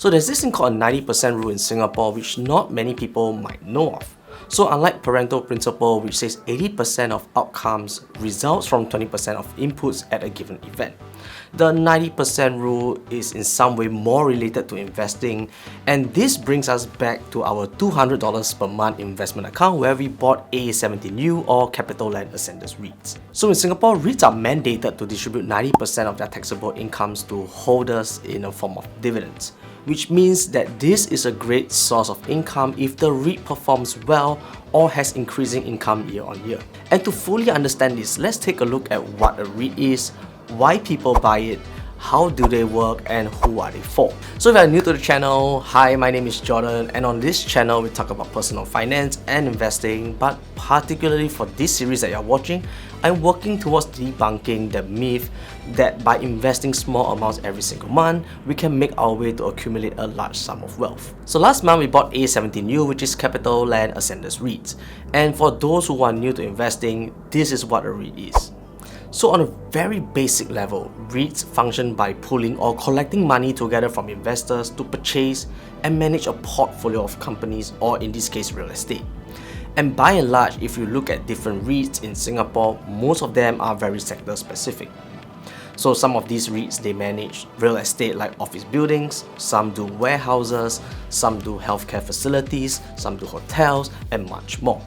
So there's this thing called a 90% rule in Singapore which not many people might know of. So unlike Pareto principle, which says 80% of outcomes results from 20% of inputs at a given event, the 90% rule is in some way more related to investing, and this brings us back to our $200 per month investment account where we bought A17U or Capital Land Ascendas REITs. So in Singapore, REITs are mandated to distribute 90% of their taxable incomes to holders in a form of dividends, which means that this is a great source of income if the REIT performs well or has increasing income year on year. And to fully understand this, let's take a look at what a REIT is, why people buy it, how do they work, and who are they for. So if you are new to the channel, hi, my name is Jordan, and on this channel we talk about personal finance and investing, but particularly for this series that you're watching, I'm working towards debunking the myth that by investing small amounts every single month, we can make our way to accumulate a large sum of wealth. So last month we bought A17U, which is Capital Land Ascendas REITs, and for those who are new to investing, this is what a REIT is. So on a very basic level, REITs function by pooling or collecting money together from investors to purchase and manage a portfolio of companies, or in this case real estate. And by and large, if you look at different REITs in Singapore, most of them are very sector specific. So some of these REITs, they manage real estate like office buildings, some do warehouses, some do healthcare facilities, some do hotels, and much more.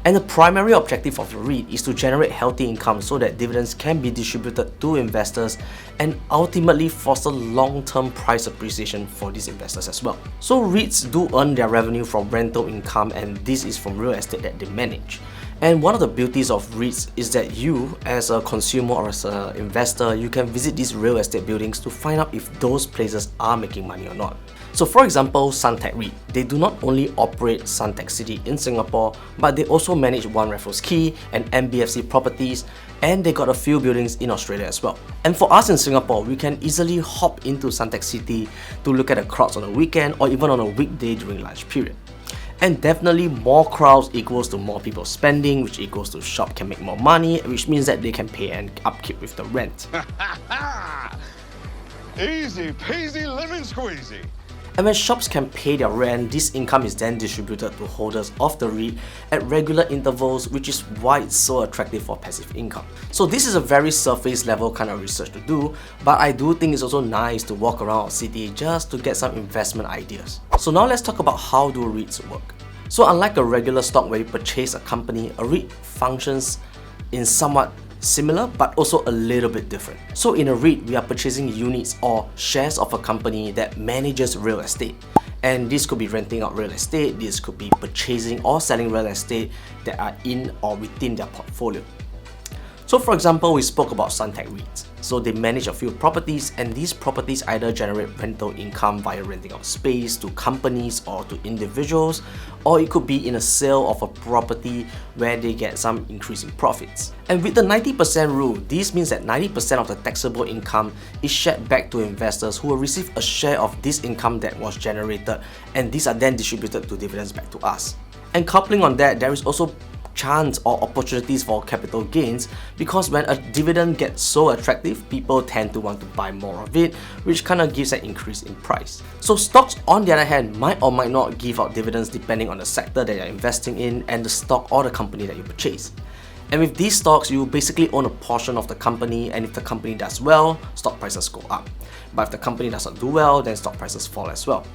And the primary objective of a REIT is to generate healthy income so that dividends can be distributed to investors and ultimately foster long-term price appreciation for these investors as well. So REITs do earn their revenue from rental income, and this is from real estate that they manage. And one of the beauties of REITs is that you, as a consumer or as an investor, you can visit these real estate buildings to find out if those places are making money or not. So for example, Suntec REIT, they do not only operate Suntec City in Singapore, but they also manage One Raffles Quay and MBFC properties, and they got a few buildings in Australia as well. And for us in Singapore, we can easily hop into Suntec City to look at the crowds on a weekend or even on a weekday during lunch period. And definitely more crowds equals to more people spending, which equals to shop can make more money, which means that they can pay and upkeep with the rent. Easy peasy lemon squeezy. And when shops can pay their rent, this income is then distributed to holders of the REIT at regular intervals, which is why it's so attractive for passive income. So this is a very surface level kind of research to do, but I do think it's also nice to walk around a city just to get some investment ideas. So now let's talk about how do REITs work. So unlike a regular stock where you purchase a company, a REIT functions in somewhat similar but also a little bit different. So in a REIT, we are purchasing units or shares of a company that manages real estate. And this could be renting out real estate, this could be purchasing or selling real estate that are in or within their portfolio. So for example, we spoke about Suntec REITs. So they manage a few properties, and these properties either generate rental income via renting out space to companies or to individuals, or it could be in a sale of a property where they get some increase in profits. And with the 90% rule, this means that 90% of the taxable income is shared back to investors who will receive a share of this income that was generated, and these are then distributed to dividends back to us. And coupling on that, there is also chance or opportunities for capital gains, because when a dividend gets so attractive, people tend to want to buy more of it, which kind of gives an increase in price. So stocks, on the other hand, might or might not give out dividends depending on the sector that you're investing in and the stock or the company that you purchase. And with these stocks, you basically own a portion of the company, and if the company does well, stock prices go up. But if the company does not do well, then stock prices fall as well.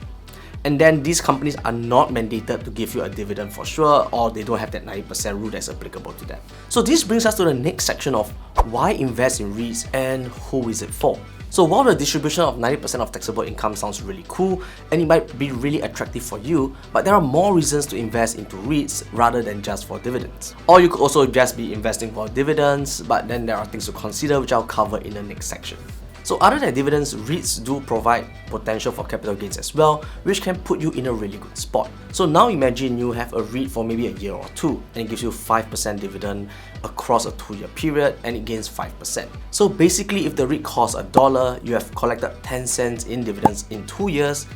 And then these companies are not mandated to give you a dividend for sure, or they don't have that 90% rule that's applicable to them. So this brings us to the next section of why invest in REITs and who is it for. So while the distribution of 90% of taxable income sounds really cool and it might be really attractive for you, but there are more reasons to invest into REITs rather than just for dividends. Or you could also just be investing for dividends, but then there are things to consider which I'll cover in the next section. So other than dividends, REITs do provide potential for capital gains as well, which can put you in a really good spot. So now imagine you have a REIT for maybe a year or two, and it gives you 5% dividend across a 2-year period, and it gains 5%. So basically, if the REIT costs $1, you have collected 10 cents in dividends in 2 years,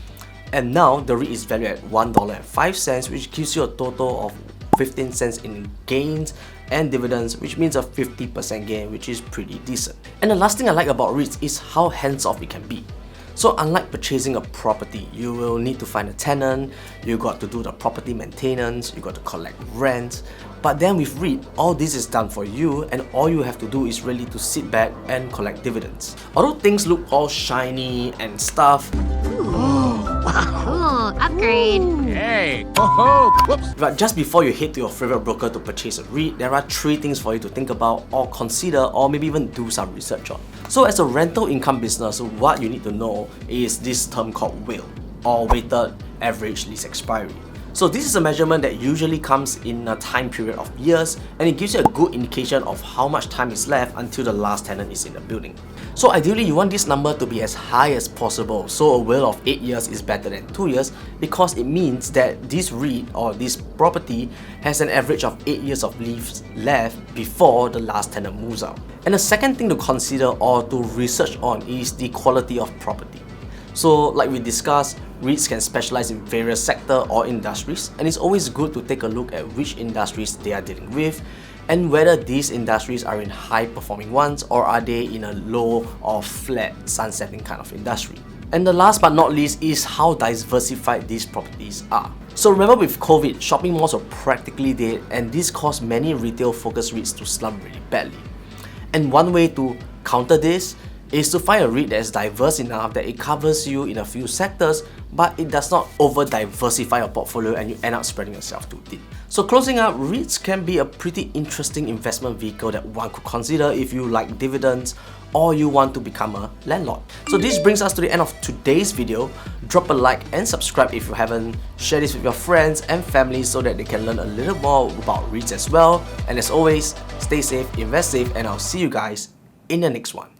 and now the REIT is valued at $1.05, which gives you a total of 15 cents in gains and dividends, which means a 50% gain, which is pretty decent. And the last thing I like about REITs is how hands-off it can be. So unlike purchasing a property, you will need to find a tenant, you got to do the property maintenance, you got to collect rent. But then with REIT, all this is done for you and all you have to do is really to sit back and collect dividends. Although things look all shiny and stuff, Cool, upgrade. Hey, oh, whoops. but just before you head to your favorite broker to purchase a REIT, there are 3 things for you to think about or consider or maybe even do some research on. So as a rental income business, what you need to know is this term called WALE, or weighted average lease expiry. So this is a measurement that usually comes in a time period of years, and it gives you a good indication of how much time is left until the last tenant is in the building. So ideally you want this number to be as high as possible, so a WALE of 8 years is better than 2 years because it means that this REIT or this property has an average of 8 years of lease left before the last tenant moves out. And the second thing to consider or to research on is the quality of property. So like we discussed, REITs can specialize in various sectors or industries, and it's always good to take a look at which industries they are dealing with and whether these industries are in high performing ones or are they in a low or flat sunsetting kind of industry. And the last but not least is how diversified these properties are. So remember with COVID, shopping malls were practically dead, and this caused many retail focused REITs to slump really badly. And one way to counter this is to find a REIT that is diverse enough that it covers you in a few sectors, but it does not over diversify your portfolio and you end up spreading yourself too thin. So closing up, REITs can be a pretty interesting investment vehicle that one could consider if you like dividends or you want to become a landlord. So this brings us to the end of today's video. Drop a like and subscribe if you haven't. Share this with your friends and family so that they can learn a little more about REITs as well. And as always, stay safe, invest safe, and I'll see you guys in the next one.